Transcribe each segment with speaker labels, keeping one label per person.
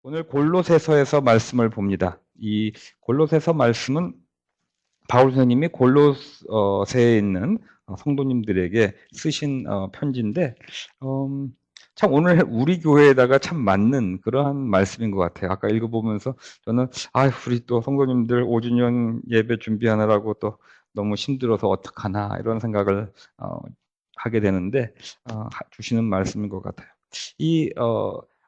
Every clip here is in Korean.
Speaker 1: 오늘 골로새서에서 말씀을 봅니다. 이 골로새서 말씀은 바울 선생님이 골로새에 있는 성도님들에게 쓰신 편지인데 참 오늘 우리 교회에다가 참 맞는 그러한 말씀인 것 같아요. 아까 읽어보면서 저는 우리 또 성도님들 5주년 예배 준비하느라고 또 너무 힘들어서 어떡하나 이런 생각을 하게 되는데 주시는 말씀인 것 같아요. 이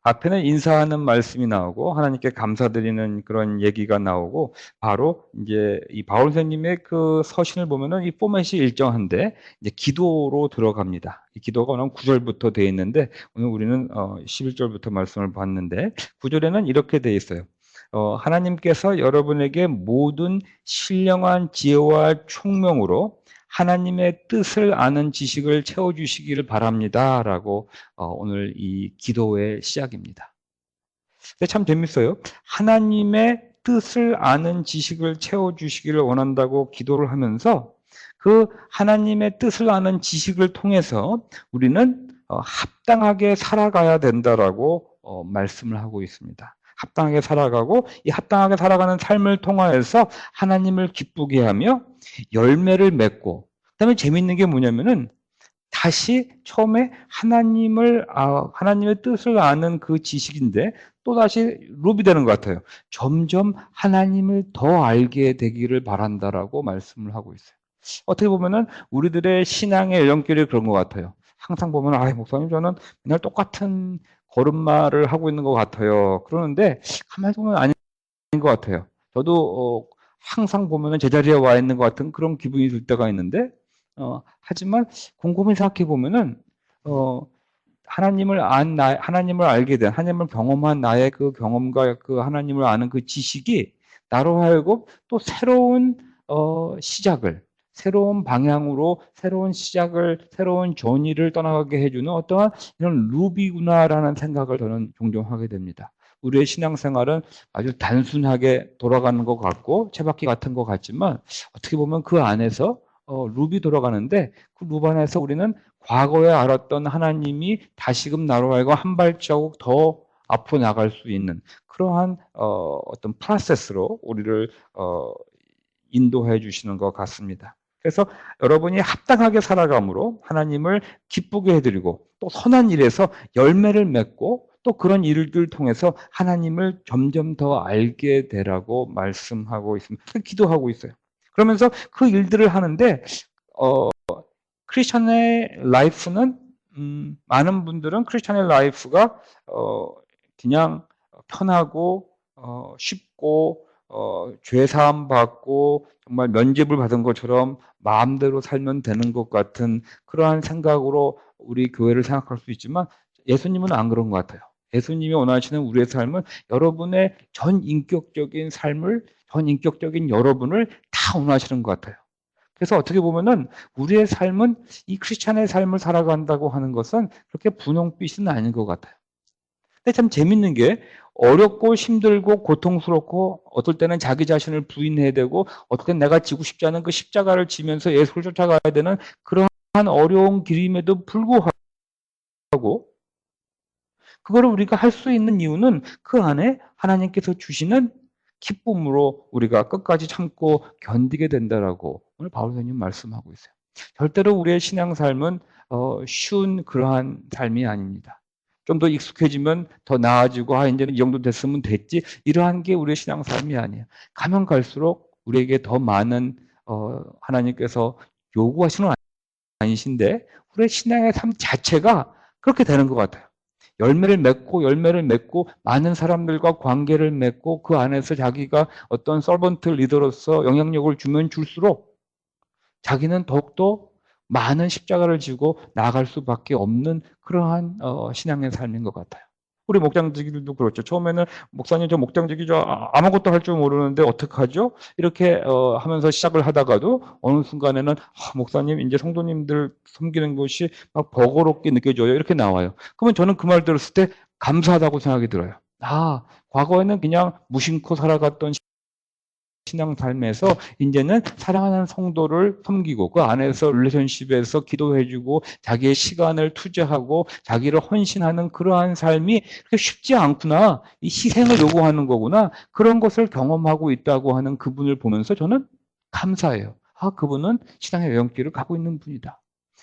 Speaker 1: 앞에는 인사하는 말씀이 나오고 하나님께 감사드리는 그런 얘기가 나오고 바로 이제 이 바울 선생님의 그 서신을 보면은 이 포맷이 일정한데 이제 기도로 들어갑니다. 이 기도가 오늘 9절부터 되어 있는데 오늘 우리는 11절부터 말씀을 봤는데 9절에는 이렇게 되어 있어요. 하나님께서 여러분에게 모든 신령한 지혜와 총명으로 하나님의 뜻을 아는 지식을 채워주시기를 바랍니다. 라고 오늘 이 기도의 시작입니다. 근데 참 재밌어요. 하나님의 뜻을 아는 지식을 채워주시기를 원한다고 기도를 하면서 그 하나님의 뜻을 아는 지식을 통해서 우리는 합당하게 살아가야 된다라고 말씀을 하고 있습니다. 합당하게 살아가고 이 합당하게 살아가는 삶을 통하여서 하나님을 기쁘게 하며 열매를 맺고 그다음에 재밌는 게 뭐냐면은 다시 처음에 하나님의 뜻을 아는 그 지식인데 또다시 룹이 되는 것 같아요. 점점 하나님을 더 알게 되기를 바란다라고 말씀을 하고 있어요. 어떻게 보면은 우리들의 신앙의 연결이 그런 것 같아요. 항상 보면 목사님 저는 맨날 똑같은 걸음마를 하고 있는 것 같아요. 그러는데 가만히 보면 아닌 것 같아요. 저도 항상 보면은 제자리에 와 있는 것 같은 그런 기분이 들 때가 있는데 하지만 곰곰이 생각해 보면은 하나님을 알게 된 하나님을 경험한 나의 그 경험과 그 하나님을 아는 그 지식이 나로 하여금 또 새로운 시작을 새로운 방향으로 새로운 시작을 새로운 전의를 떠나가게 해주는 어떠한 이런 루비구나라는 생각을 저는 종종 하게 됩니다. 우리의 신앙생활은 아주 단순하게 돌아가는 것 같고 쳇바퀴 같은 것 같지만 어떻게 보면 그 안에서 룹이 돌아가는데 그 룹 안에서 우리는 과거에 알았던 하나님이 다시금 나로 하여금 한 발자국 더 앞으로 나갈 수 있는 그러한 어떤 프로세스로 우리를 인도해 주시는 것 같습니다. 그래서 여러분이 합당하게 살아감으로 하나님을 기쁘게 해드리고 또 선한 일에서 열매를 맺고 또 그런 일을 통해서 하나님을 점점 더 알게 되라고 말씀하고 있습니다. 기도하고 있어요. 그러면서 그 일들을 하는데 크리스천의 라이프는 많은 분들은 크리스천의 라이프가 그냥 편하고 쉽고 죄 사함 받고 정말 면죄부를 받은 것처럼 마음대로 살면 되는 것 같은 그러한 생각으로 우리 교회를 생각할 수 있지만 예수님은 안 그런 것 같아요. 예수님이 원하시는 우리의 삶은 여러분의 전 인격적인 삶을 전 인격적인 여러분을 다 원하시는 것 같아요. 그래서 어떻게 보면은 우리의 삶은 이 크리스찬의 삶을 살아간다고 하는 것은 그렇게 분홍빛은 아닌 것 같아요. 근데 참 재밌는 게 어렵고 힘들고 고통스럽고 어떨 때는 자기 자신을 부인해야 되고 어떨 때는 내가 지고 싶지 않은 그 십자가를 지면서 예수를 쫓아가야 되는 그러한 어려운 길임에도 불구하고 그거를 우리가 할 수 있는 이유는 그 안에 하나님께서 주시는 기쁨으로 우리가 끝까지 참고 견디게 된다라고 오늘 바울 선생님 말씀하고 있어요. 절대로 우리의 신앙 삶은 쉬운 그러한 삶이 아닙니다. 좀 더 익숙해지면 더 나아지고 이제는 이 정도 됐으면 됐지 이러한 게 우리의 신앙 삶이 아니에요. 가면 갈수록 우리에게 더 많은 하나님께서 요구하시는 건 아니신데 우리의 신앙의 삶 자체가 그렇게 되는 것 같아요. 열매를 맺고 많은 사람들과 관계를 맺고 그 안에서 자기가 어떤 서번트 리더로서 영향력을 주면 줄수록 자기는 더욱더 많은 십자가를 지고 나아갈 수밖에 없는 그러한 신앙의 삶인 것 같아요. 우리 목장지기들도 그렇죠. 처음에는 목사님 저 목장지기 아무것도 할 줄 모르는데 어떡하죠? 이렇게 하면서 시작을 하다가도 어느 순간에는 목사님 이제 성도님들 섬기는 것이 막 버거롭게 느껴져요. 이렇게 나와요. 그러면 저는 그 말 들었을 때 감사하다고 생각이 들어요. 과거에는 그냥 무심코 살아갔던 신앙 삶에서 이제는 사랑하는 성도를 섬기고 그 안에서 릴레이션십에서 기도해주고 자기의 시간을 투자하고 자기를 헌신하는 그러한 삶이 그렇게 쉽지 않구나. 이 희생을 요구하는 거구나. 그런 것을 경험하고 있다고 하는 그분을 보면서 저는 감사해요. 아, 그분은 신앙의 여행길을 가고 있는 분이다.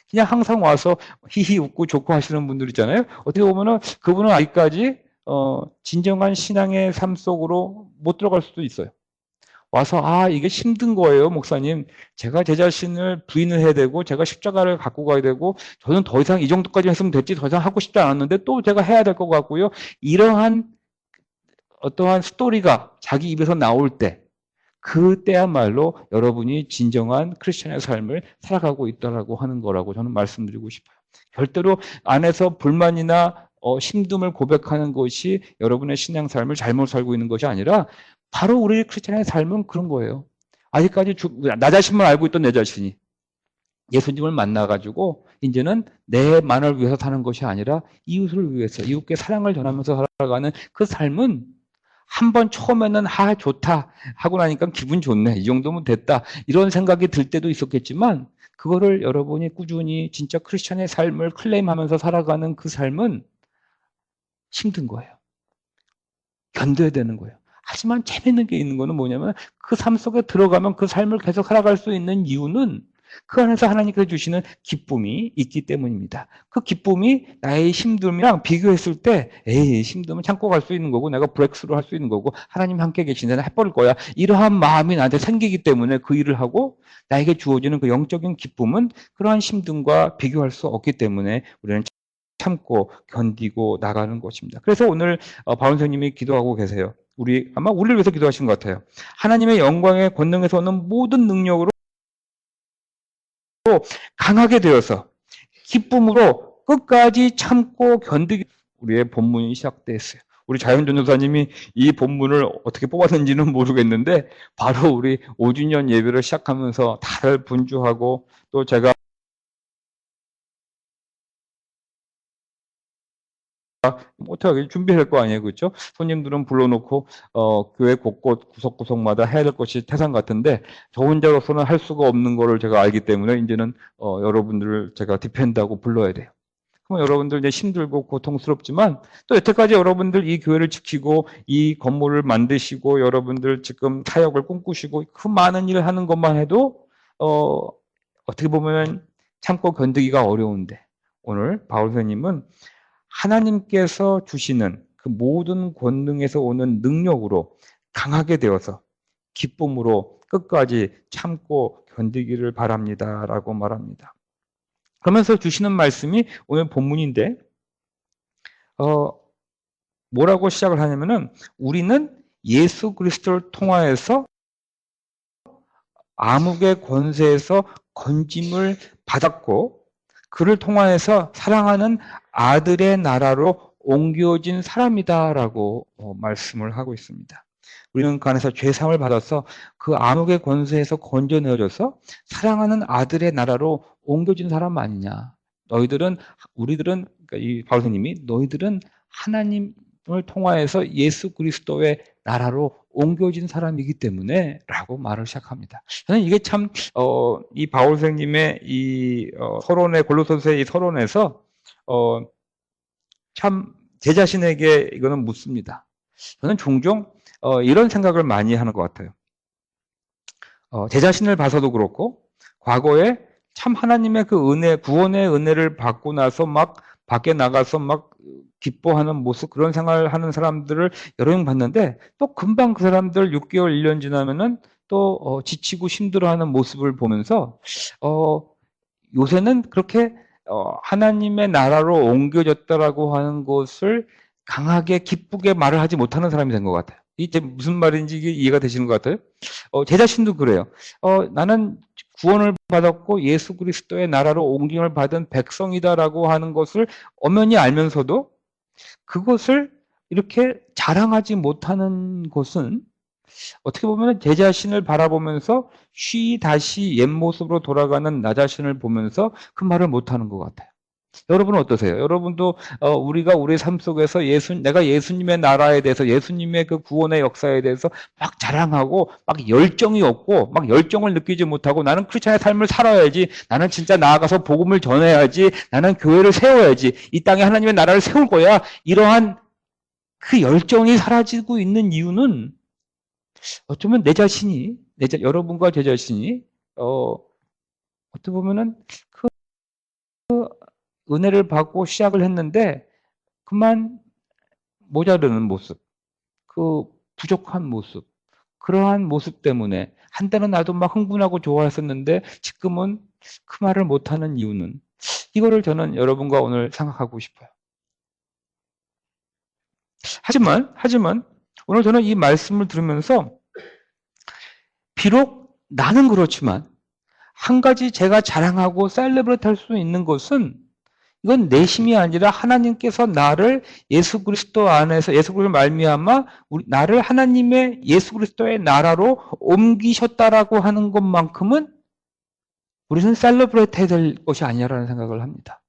Speaker 1: 그냥 항상 와서 히히 웃고 좋고 하시는 분들 있잖아요. 어떻게 보면은 그분은 아직까지 진정한 신앙의 삶 속으로 못 들어갈 수도 있어요. 와서 이게 힘든 거예요, 목사님. 제가 제 자신을 부인을 해야 되고 제가 십자가를 갖고 가야 되고 저는 더 이상 이 정도까지 했으면 됐지 더 이상 하고 싶지 않았는데 또 제가 해야 될 것 같고요. 이러한 어떠한 스토리가 자기 입에서 나올 때 그때야말로 여러분이 진정한 크리스천의 삶을 살아가고 있다라고 하는 거라고 저는 말씀드리고 싶어요. 절대로 안에서 불만이나 힘듦을 고백하는 것이 여러분의 신앙 삶을 잘못 살고 있는 것이 아니라 바로 우리 크리스천의 삶은 그런 거예요. 아직까지 나 자신만 알고 있던 내 자신이 예수님을 만나가지고 이제는 내만을 위해서 사는 것이 아니라 이웃을 위해서 이웃께 사랑을 전하면서 살아가는 그 삶은 한번 처음에는 좋다 하고 나니까 기분 좋네 이 정도면 됐다 이런 생각이 들 때도 있었겠지만 그거를 여러분이 꾸준히 진짜 크리스천의 삶을 클레임하면서 살아가는 그 삶은 힘든 거예요. 견뎌야 되는 거예요. 하지만 재밌는 게 있는 거는 뭐냐면 그 삶 속에 들어가면 그 삶을 계속 살아갈 수 있는 이유는 그 안에서 하나님께서 주시는 기쁨이 있기 때문입니다. 그 기쁨이 나의 힘듦이랑 비교했을 때 힘듦은 참고 갈 수 있는 거고 내가 브렉스루 할 수 있는 거고 하나님 함께 계신데 나 해버릴 거야. 이러한 마음이 나한테 생기기 때문에 그 일을 하고 나에게 주어지는 그 영적인 기쁨은 그러한 힘듦과 비교할 수 없기 때문에 우리는 참고 견디고 나가는 것입니다. 그래서 오늘 바울 선생님이 기도하고 계세요. 아마 우리를 위해서 기도하신 것 같아요. 하나님의 영광의 권능에서 오는 모든 능력으로 강하게 되어서 기쁨으로 끝까지 참고 견디기. 우리의 본문이 시작됐어요. 우리 자연전도사님이 이 본문을 어떻게 뽑았는지는 모르겠는데 바로 우리 5주년 예배를 시작하면서 다들 분주하고 또 제가 어떻게 준비해야 될 거 아니에요, 그렇죠? 손님들은 불러놓고 교회 곳곳 구석구석마다 해야 될 것이 태산 같은데 저 혼자로서는 할 수가 없는 거를 제가 알기 때문에 이제는 여러분들을 제가 디펜드하고 불러야 돼요. 그럼 여러분들 이제 힘들고 고통스럽지만 또 여태까지 여러분들 이 교회를 지키고 이 건물을 만드시고 여러분들 지금 사역을 꿈꾸시고 그 많은 일을 하는 것만 해도 어떻게 보면 참고 견디기가 어려운데 오늘 바울 선생님은 하나님께서 주시는 그 모든 권능에서 오는 능력으로 강하게 되어서 기쁨으로 끝까지 참고 견디기를 바랍니다라고 말합니다. 그러면서 주시는 말씀이 오늘 본문인데 뭐라고 시작을 하냐면은 우리는 예수 그리스도를 통하여서 암흑의 권세에서 건짐을 받았고 그를 통하여서 사랑하는 아들의 나라로 옮겨진 사람이다라고 말씀을 하고 있습니다. 우리는 그 안에서 죄사함을 받아서 그 암흑의 권세에서 건져내어져서 사랑하는 아들의 나라로 옮겨진 사람 아니냐. 우리들은 그러니까 이 바울 선생님이 너희들은 하나님을 통하여서 예수 그리스도의 나라로 옮겨진 사람이기 때문에 라고 말을 시작합니다. 저는 이게 참 이 바울 선생님의 이 서론의 골로새서의 이 서론에서 참 제 자신에게 이거는 묻습니다. 저는 종종 이런 생각을 많이 하는 것 같아요. 제 자신을 봐서도 그렇고 과거에 참 하나님의 그 은혜, 구원의 은혜를 받고 나서 막 밖에 나가서 막 기뻐하는 모습, 그런 생활을 하는 사람들을 여러 명 봤는데 또 금방 그 사람들 6개월, 1년 지나면은 또 지치고 힘들어하는 모습을 보면서 요새는 그렇게 하나님의 나라로 옮겨졌다라고 하는 것을 강하게 기쁘게 말을 하지 못하는 사람이 된 것 같아요. 이게 무슨 말인지 이해가 되시는 것 같아요? 제 자신도 그래요. 나는 구원을 받았고 예수 그리스도의 나라로 옮김을 받은 백성이다라고 하는 것을 엄연히 알면서도 그것을 이렇게 자랑하지 못하는 것은 어떻게 보면 제 자신을 바라보면서 다시 옛 모습으로 돌아가는 나 자신을 보면서 그 말을 못하는 것 같아요. 여러분은 어떠세요? 여러분도 우리가 우리 삶 속에서 내가 예수님의 나라에 대해서 예수님의 그 구원의 역사에 대해서 막 자랑하고 막 열정이 없고 막 열정을 느끼지 못하고 나는 크리스천의 삶을 살아야지, 나는 진짜 나아가서 복음을 전해야지, 나는 교회를 세워야지, 이 땅에 하나님의 나라를 세울 거야, 이러한 그 열정이 사라지고 있는 이유는 어쩌면 내 자신이, 여러분과 제 자신이 어떻게 보면은 은혜를 받고 시작을 했는데 그만 모자르는 모습, 그 부족한 모습, 그러한 모습 때문에 한때는 나도 막 흥분하고 좋아했었는데 지금은 그 말을 못하는 이유는, 이거를 저는 여러분과 오늘 생각하고 싶어요. 하지만 오늘 저는 이 말씀을 들으면서 비록 나는 그렇지만 한 가지 제가 자랑하고 셀레브레이트 할 수 있는 것은, 이건 내 힘이 아니라 하나님께서 나를 예수 그리스도 안에서, 예수 그리스도 말미암아 나를 하나님의 예수 그리스도의 나라로 옮기셨다라고 하는 것만큼은 우리는 셀러브레이트 해야 될 것이 아니라는 생각을 합니다.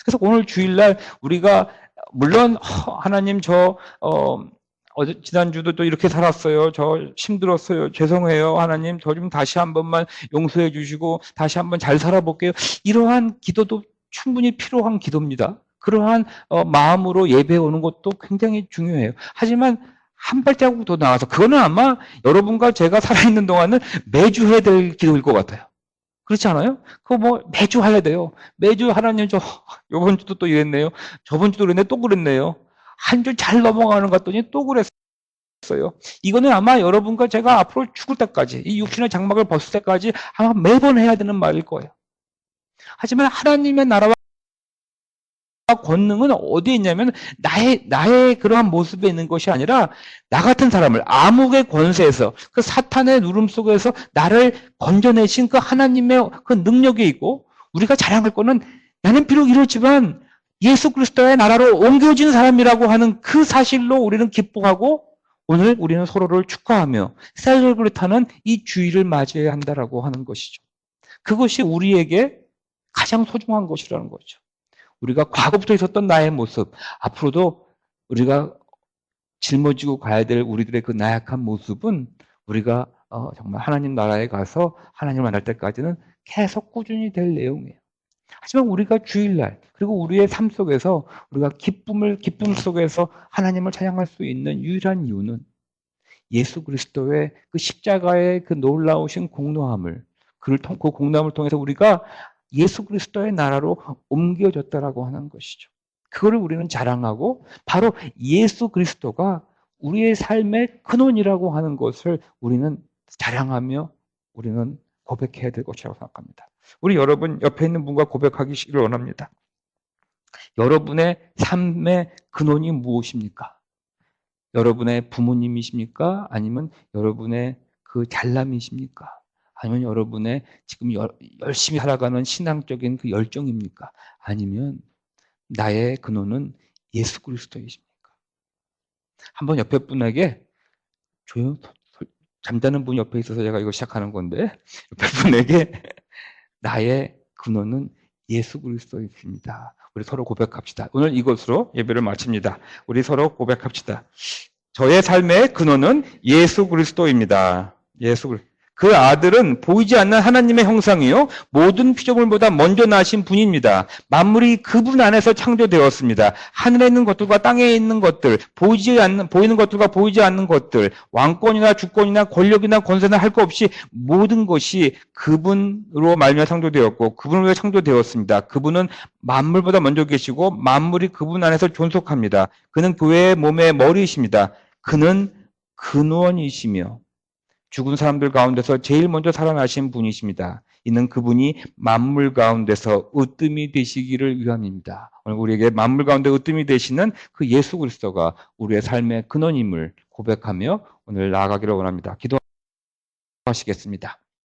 Speaker 1: 그래서 오늘 주일날 우리가 물론 하나님 지난주도 또 이렇게 살았어요. 저 힘들었어요. 죄송해요. 하나님 저 좀 다시 한 번만 용서해 주시고 다시 한번 잘 살아볼게요. 이러한 기도도 충분히 필요한 기도입니다. 그러한 마음으로 예배해 오는 것도 굉장히 중요해요. 하지만 한 발자국 더 나가서, 그거는 아마 여러분과 제가 살아있는 동안은 매주 해야 될 기도일 것 같아요. 그렇지 않아요? 그거 뭐 매주 해야 돼요. 매주 하나님 요번 주도 또 이랬네요. 저번 주도 그랬네. 또 그랬네요. 한 주 잘 넘어가는 것 같더니 또 그랬어요. 이거는 아마 여러분과 제가 앞으로 죽을 때까지, 이 육신의 장막을 벗을 때까지 아마 매번 해야 되는 말일 거예요. 하지만 하나님의 나라와 권능은 어디에 있냐면 나의 그러한 모습에 있는 것이 아니라 나 같은 사람을 암흑의 권세에서, 그 사탄의 누름 속에서 나를 건져내신 그 하나님의 그 능력이 있고, 우리가 자랑할 거는 나는 비록 이렇지만 예수 그리스도의 나라로 옮겨진 사람이라고 하는 그 사실로 우리는 기뻐하고, 오늘 우리는 서로를 축하하며 셀러브레이트하는 이 주일을 맞이해야 한다라고 하는 것이죠. 그것이 우리에게 가장 소중한 것이라는 거죠. 우리가 과거부터 있었던 나의 모습, 앞으로도 우리가 짊어지고 가야 될 우리들의 그 나약한 모습은 우리가 정말 하나님 나라에 가서 하나님을 만날 때까지는 계속 꾸준히 될 내용이에요. 하지만 우리가 주일날, 그리고 우리의 삶 속에서 우리가 기쁨 속에서 하나님을 찬양할 수 있는 유일한 이유는 예수 그리스도의 그 십자가의 그 놀라우신 공로함을, 그 공로함을 통해서 우리가 예수 그리스도의 나라로 옮겨졌다라고 하는 것이죠. 그거를 우리는 자랑하고, 바로 예수 그리스도가 우리의 삶의 근원이라고 하는 것을 우리는 자랑하며 우리는 고백해야 될 것이라고 생각합니다. 우리 여러분 옆에 있는 분과 고백하기를 원합니다. 여러분의 삶의 근원이 무엇입니까? 여러분의 부모님이십니까? 아니면 여러분의 그 잘남이십니까? 아니면 여러분의 지금 열심히 살아가는 신앙적인 그 열정입니까? 아니면 나의 근원은 예수 그리스도이십니까? 한번 옆에 분에게 잠자는 분이 옆에 있어서 제가 이거 시작하는 건데, 옆에 분에게 나의 근원은 예수 그리스도이십니다. 우리 서로 고백합시다. 오늘 이것으로 예배를 마칩니다. 우리 서로 고백합시다. 저의 삶의 근원은 예수 그리스도입니다. 그 아들은 보이지 않는 하나님의 형상이요 모든 피조물보다 먼저 나신 분입니다. 만물이 그분 안에서 창조되었습니다. 하늘에 있는 것들과 땅에 있는 것들, 보이는 것들과 보이지 않는 것들, 왕권이나 주권이나 권력이나 권세나 할 것 없이 모든 것이 그분으로 말미암아 창조되었고 그분을 위해 창조되었습니다. 그분은 만물보다 먼저 계시고 만물이 그분 안에서 존속합니다. 그는 교회의 몸의 머리이십니다. 그는 근원이시며 죽은 사람들 가운데서 제일 먼저 살아나신 분이십니다. 이는 그분이 만물 가운데서 으뜸이 되시기를 위함입니다. 오늘 우리에게 만물 가운데 으뜸이 되시는 그 예수 그리스도가 우리의 삶의 근원임을 고백하며 오늘 나아가기를 원합니다. 기도하시겠습니다.